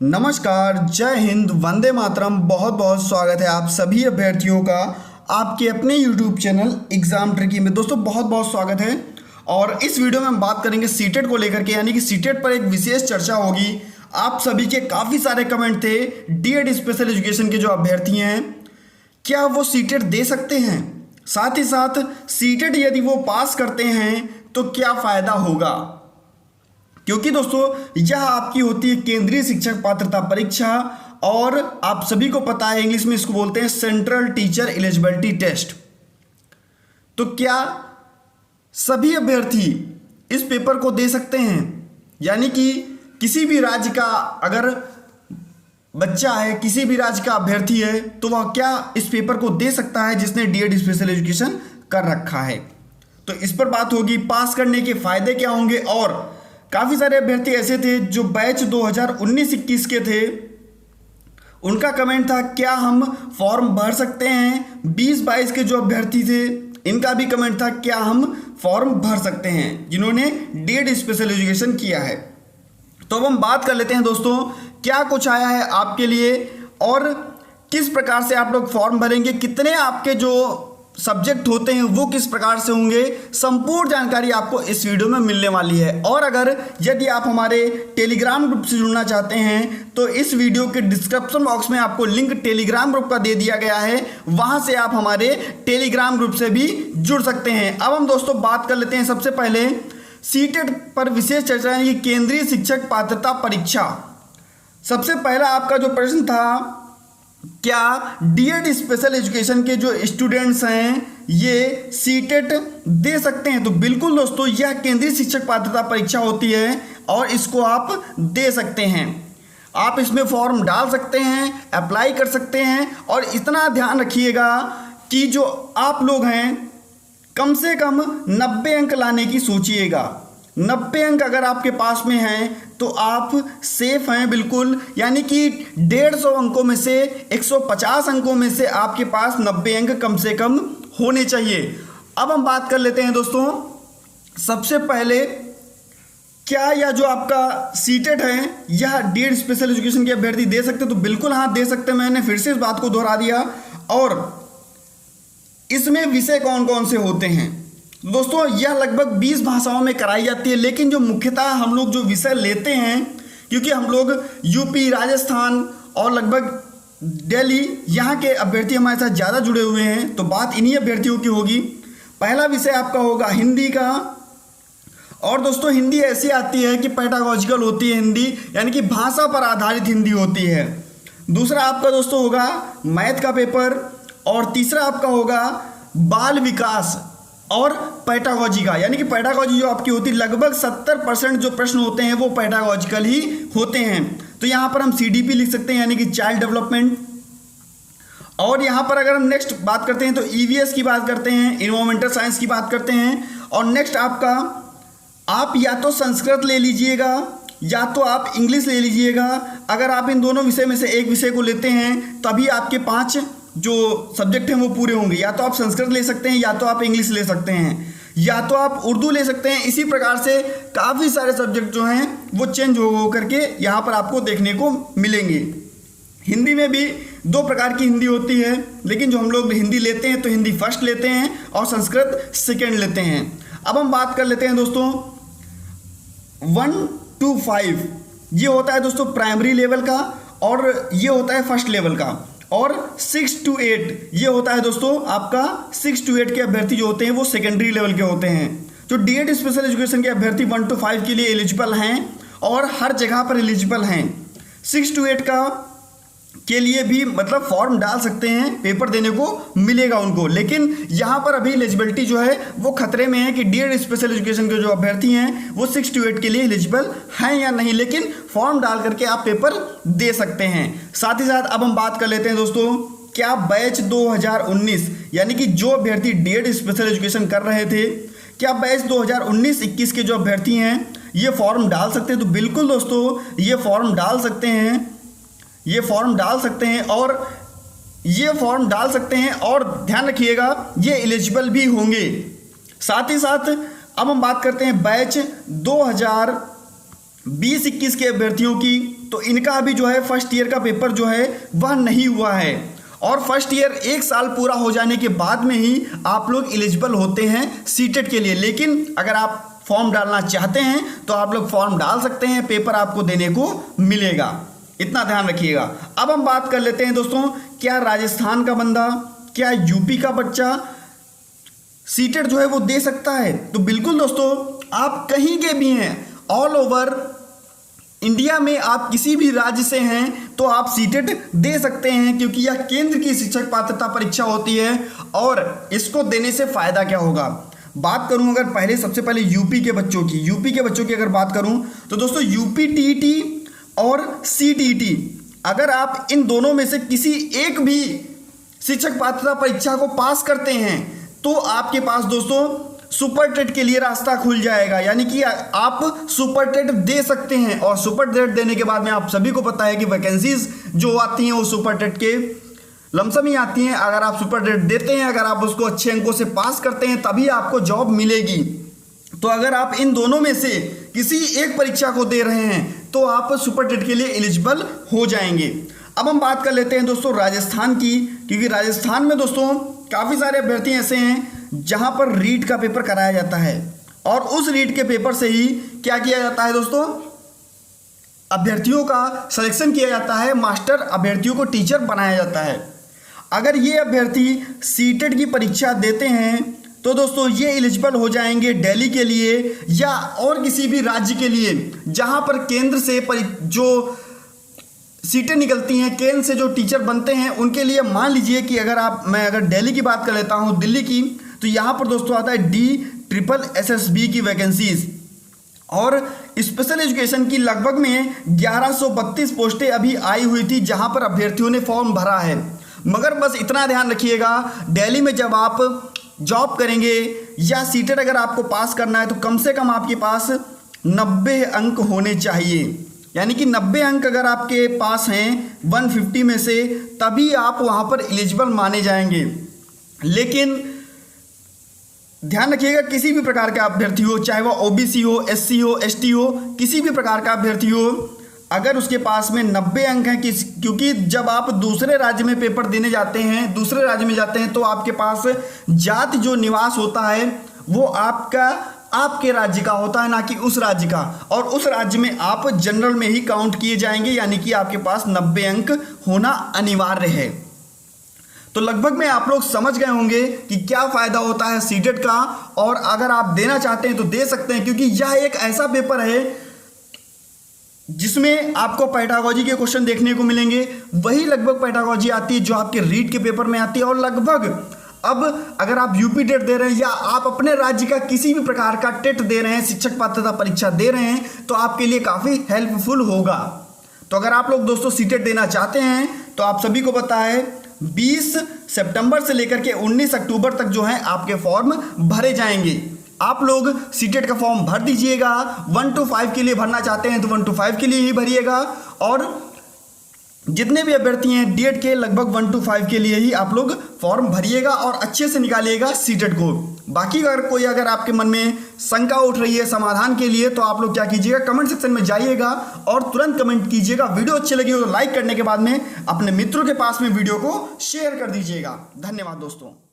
नमस्कार, जय हिंद, वंदे मातरम। बहुत बहुत स्वागत है आप सभी अभ्यर्थियों का आपके अपने YouTube चैनल एग्जाम ट्रिकी में। दोस्तों बहुत बहुत स्वागत है। और इस वीडियो में हम बात करेंगे सीटेट को लेकर के, यानी कि सीटेट पर एक विशेष चर्चा होगी। आप सभी के काफ़ी सारे कमेंट थे, डीएड स्पेशल एजुकेशन के जो अभ्यर्थी हैं क्या वो सीटेट दे सकते हैं, साथ ही साथ सीटेट यदि वो पास करते हैं तो क्या फ़ायदा होगा। क्योंकि दोस्तों यह आपकी होती है केंद्रीय शिक्षक पात्रता परीक्षा, और आप सभी को पता है इंग्लिश में इसको बोलते हैं सेंट्रल टीचर एलिजिबिलिटी टेस्ट। तो क्या सभी अभ्यर्थी इस पेपर को दे सकते हैं, यानी कि किसी भी राज्य का अगर बच्चा है, किसी भी राज्य का अभ्यर्थी है, तो वह क्या इस पेपर को दे सकता है जिसने डीएड स्पेशल एजुकेशन कर रखा है। तो इस पर बात होगी, पास करने के फायदे क्या होंगे। और काफ़ी सारे अभ्यर्थी ऐसे थे जो बैच 2019-21 के थे, उनका कमेंट था क्या हम फॉर्म भर सकते हैं। 20-22 के जो अभ्यर्थी थे इनका भी कमेंट था क्या हम फॉर्म भर सकते हैं, जिन्होंने डीएड स्पेशल एजुकेशन किया है। तो अब हम बात कर लेते हैं दोस्तों क्या कुछ आया है आपके लिए और किस प्रकार से आप लोग फॉर्म भरेंगे, कितने आपके जो सब्जेक्ट होते हैं वो किस प्रकार से होंगे। संपूर्ण जानकारी आपको इस वीडियो में मिलने वाली है। और अगर यदि आप हमारे टेलीग्राम ग्रुप से जुड़ना चाहते हैं तो इस वीडियो के डिस्क्रिप्शन बॉक्स में आपको लिंक टेलीग्राम ग्रुप का दे दिया गया है, वहां से आप हमारे टेलीग्राम ग्रुप से भी जुड़ सकते हैं। अब हम दोस्तों बात कर लेते हैं सबसे पहले सीटेट पर विशेष चर्चा, यानी केंद्रीय शिक्षक पात्रता परीक्षा। सबसे पहला आपका जो प्रश्न था, क्या डीएड स्पेशल एजुकेशन के जो स्टूडेंट्स हैं ये सीटेट दे सकते हैं। तो बिल्कुल दोस्तों, यह केंद्रीय शिक्षक पात्रता परीक्षा होती है और इसको आप दे सकते हैं। आप इसमें फॉर्म डाल सकते हैं, अप्लाई कर सकते हैं। और इतना ध्यान रखिएगा कि जो आप लोग हैं कम से कम 90 अंक लाने की सोचिएगा। 90 अंक अगर आपके पास में हैं तो आप सेफ हैं बिल्कुल, यानी कि 150 अंकों में से 150 अंकों में से आपके पास 90 अंक कम से कम होने चाहिए। अब हम बात कर लेते हैं दोस्तों, सबसे पहले क्या यह जो आपका सीटेट है यह डीएड स्पेशल एजुकेशन के अभ्यर्थी दे सकते हैं। तो बिल्कुल हाँ, दे सकते हैं। मैंने फिर से इस बात को दोहरा दिया। और इसमें विषय कौन कौन से होते हैं दोस्तों, यह लगभग 20 भाषाओं में कराई जाती है, लेकिन जो मुख्यतः हम लोग जो विषय लेते हैं, क्योंकि हम लोग यूपी, राजस्थान और लगभग दिल्ली यहाँ के अभ्यर्थी हमारे साथ ज़्यादा जुड़े हुए हैं, तो बात इन्हीं अभ्यर्थियों की होगी। पहला विषय आपका होगा हिंदी का। और दोस्तों हिंदी ऐसी आती है कि पेडागॉजिकल होती है हिंदी, यानी कि भाषा पर आधारित हिंदी होती है। दूसरा आपका दोस्तों होगा मैथ का पेपर। और तीसरा आपका होगा बाल विकास और पेडागॉजी का, यानी कि पेडागॉजी जो आपकी होती है लगभग 70% जो प्रश्न होते हैं वो पेडागॉजिकल ही होते हैं। तो यहाँ पर हम सीडीपी लिख सकते हैं, यानी कि चाइल्ड डेवलपमेंट। और यहाँ पर अगर हम नेक्स्ट बात करते हैं तो ईवीएस की बात करते हैं, इन्वायरमेंटल साइंस की बात करते हैं। और नेक्स्ट आपका, आप या तो संस्कृत ले लीजिएगा या तो आप इंग्लिश ले लीजिएगा। अगर आप इन दोनों विषय में से एक विषय को लेते हैं तभी आपके 5 जो सब्जेक्ट हैं वो पूरे होंगे। या तो आप संस्कृत ले सकते हैं, या तो आप इंग्लिश ले सकते हैं, या तो आप उर्दू ले सकते हैं। इसी प्रकार से काफ़ी सारे सब्जेक्ट जो हैं वो चेंज हो करके यहाँ पर आपको देखने को मिलेंगे। हिंदी में भी 2 प्रकार की हिंदी होती है, लेकिन जो हम लोग हिंदी लेते हैं तो हिंदी फर्स्ट लेते हैं और संस्कृत सेकेंड लेते हैं। अब हम बात कर लेते हैं दोस्तों 1 to 5, ये होता है दोस्तों प्राइमरी लेवल का, और ये होता है फर्स्ट लेवल का। और 6 to 8 ये होता है दोस्तों आपका 6 to 8 के अभ्यर्थी जो होते हैं वो सेकेंडरी लेवल के होते हैं। जो डीएड स्पेशल एजुकेशन के अभ्यर्थी 1 to 5 के लिए एलिजिबल हैं और हर जगह पर एलिजिबल हैं। 6 to 8 का के लिए भी मतलब फॉर्म डाल सकते हैं, पेपर देने को मिलेगा उनको। लेकिन यहाँ पर अभी एलिजिबिलिटी जो है वो खतरे में है कि डीएड स्पेशल एजुकेशन के जो अभ्यर्थी हैं वो 6 to 8 के लिए एलिजिबल हैं या नहीं, लेकिन फॉर्म डाल करके आप पेपर दे सकते हैं। साथ ही साथ अब हम बात कर लेते हैं दोस्तों, क्या बैच 2019 यानी कि जो अभ्यर्थी डीएड स्पेशल एजुकेशन कर रहे थे, क्या बैच 2019-21 के जो अभ्यर्थी हैं ये फॉर्म डाल सकते हैं। तो बिल्कुल दोस्तों ये फॉर्म डाल सकते हैं, ये फॉर्म डाल सकते हैं और ये फॉर्म डाल सकते हैं। और ध्यान रखिएगा ये एलिजिबल भी होंगे। साथ ही साथ अब हम बात करते हैं बैच 2020-21 के अभ्यर्थियों की। तो इनका अभी जो है फर्स्ट ईयर का पेपर जो है वह नहीं हुआ है, और फर्स्ट ईयर 1 साल पूरा हो जाने के बाद में ही आप लोग एलिजिबल होते हैं सीटेट के लिए। लेकिन अगर आप फॉर्म डालना चाहते हैं तो आप लोग फॉर्म डाल सकते हैं, पेपर आपको देने को मिलेगा, इतना ध्यान रखिएगा। अब हम बात कर लेते हैं दोस्तों, क्या राजस्थान का बंदा, क्या यूपी का बच्चा सीटेट जो है वो दे सकता है? तो बिल्कुल दोस्तों, आप कहीं के भी हैं, ऑल ओवर इंडिया में आप किसी भी राज्य से हैं तो आप सीटेट दे सकते हैं, क्योंकि यह केंद्र की शिक्षक पात्रता परीक्षा होती है। और इसको देने से फायदा क्या होगा, बात करूं अगर सबसे पहले यूपी के बच्चों की अगर बात करूं तो दोस्तों यूपी टीईटी और सीटीईटी, अगर आप इन दोनों में से किसी एक भी शिक्षक पात्रता परीक्षा को पास करते हैं तो आपके पास दोस्तों सुपर टेट के लिए रास्ता खुल जाएगा, यानी कि आप सुपर टेट दे सकते हैं। और सुपर टेट देने के बाद में आप सभी को पता है कि वैकेंसीज जो आती हैं वो सुपर टेट के लमसम ही आती हैं। अगर आप सुपर टेट देते हैं, अगर आप उसको अच्छे अंकों से पास करते हैं, तभी आपको जॉब मिलेगी। तो अगर आप इन दोनों में से किसी एक परीक्षा को दे रहे हैं तो आप सुपर टेट के लिए एलिजिबल हो जाएंगे। अब हम बात कर लेते हैं दोस्तों राजस्थान की, क्योंकि राजस्थान में दोस्तों काफ़ी सारे अभ्यर्थी ऐसे हैं जहां पर रीट का पेपर कराया जाता है, और उस रीट के पेपर से ही क्या किया जाता है दोस्तों, अभ्यर्थियों का सिलेक्शन किया जाता है, मास्टर अभ्यर्थियों को टीचर बनाया जाता है। अगर ये अभ्यर्थी सीटेट की परीक्षा देते हैं तो दोस्तों ये एलिजिबल हो जाएंगे दिल्ली के लिए या और किसी भी राज्य के लिए जहां पर केंद्र से जो सीटें निकलती हैं, केंद्र से जो टीचर बनते हैं उनके लिए। मान लीजिए कि मैं अगर दिल्ली की बात कर लेता हूं, दिल्ली की, तो यहाँ पर दोस्तों आता है DSSB की वैकेंसीज, और स्पेशल एजुकेशन की लगभग में 1132 पोस्टें अभी आई हुई थी जहाँ पर अभ्यर्थियों ने फॉर्म भरा है। मगर बस इतना ध्यान रखिएगा, दिल्ली में जब आप जॉब करेंगे या सीटेट अगर आपको पास करना है तो कम से कम आपके पास 90 अंक होने चाहिए, यानी कि 90 अंक अगर आपके पास हैं 150 में से, तभी आप वहाँ पर एलिजिबल माने जाएंगे। लेकिन ध्यान रखिएगा, किसी भी प्रकार का अभ्यर्थी हो, चाहे वह ओबीसी हो, एससी हो, एसटी हो, किसी भी प्रकार का अभ्यर्थी हो, अगर उसके पास में 90 अंक हैं, क्योंकि जब आप दूसरे राज्य में पेपर देने जाते हैं, दूसरे राज्य में जाते हैं तो आपके पास जाति जो निवास होता है वो आपके राज्य का होता है, ना कि उस राज्य का, और उस राज्य में आप जनरल में ही काउंट किए जाएंगे, यानी कि आपके पास 90 अंक होना अनिवार्य है। तो लगभग में आप लोग समझ गए होंगे कि क्या फायदा होता है सीटेट का, और अगर आप देना चाहते हैं तो दे सकते हैं, क्योंकि यह एक ऐसा पेपर है जिसमें आपको पेडागोजी के क्वेश्चन देखने को मिलेंगे। वही लगभग पेडागोजी आती है जो आपके रीट के पेपर में आती है, और लगभग अब अगर आप यूपी टेट दे रहे हैं या आप अपने राज्य का किसी भी प्रकार का टेट दे रहे हैं, शिक्षक पात्रता परीक्षा दे रहे हैं, तो आपके लिए काफ़ी हेल्पफुल होगा। तो अगर आप लोग दोस्तों सीटेट देना चाहते हैं तो आप सभी को पता है 20 सितंबर से लेकर के 19 अक्टूबर तक जो है आपके फॉर्म भरे जाएंगे। आप लोग सीटेट का फॉर्म भर दीजिएगा। 1 to 5 के लिए भरना चाहते हैं तो 1 to 5 के लिए ही भरिएगा, और जितने भी अभ्यर्थी हैं डीएड के लगभग 1 to 5 के लिए ही आप लोग फॉर्म भरिएगा और अच्छे से निकालिएगा सीटेट को। बाकी अगर आपके मन में शंका उठ रही है समाधान के लिए, तो आप लोग क्या कीजिएगा, कमेंट सेक्शन में जाइएगा और तुरंत कमेंट कीजिएगा। वीडियो अच्छी लगी हो तो लाइक करने के बाद में अपने मित्रों के पास में वीडियो को शेयर कर दीजिएगा। धन्यवाद दोस्तों।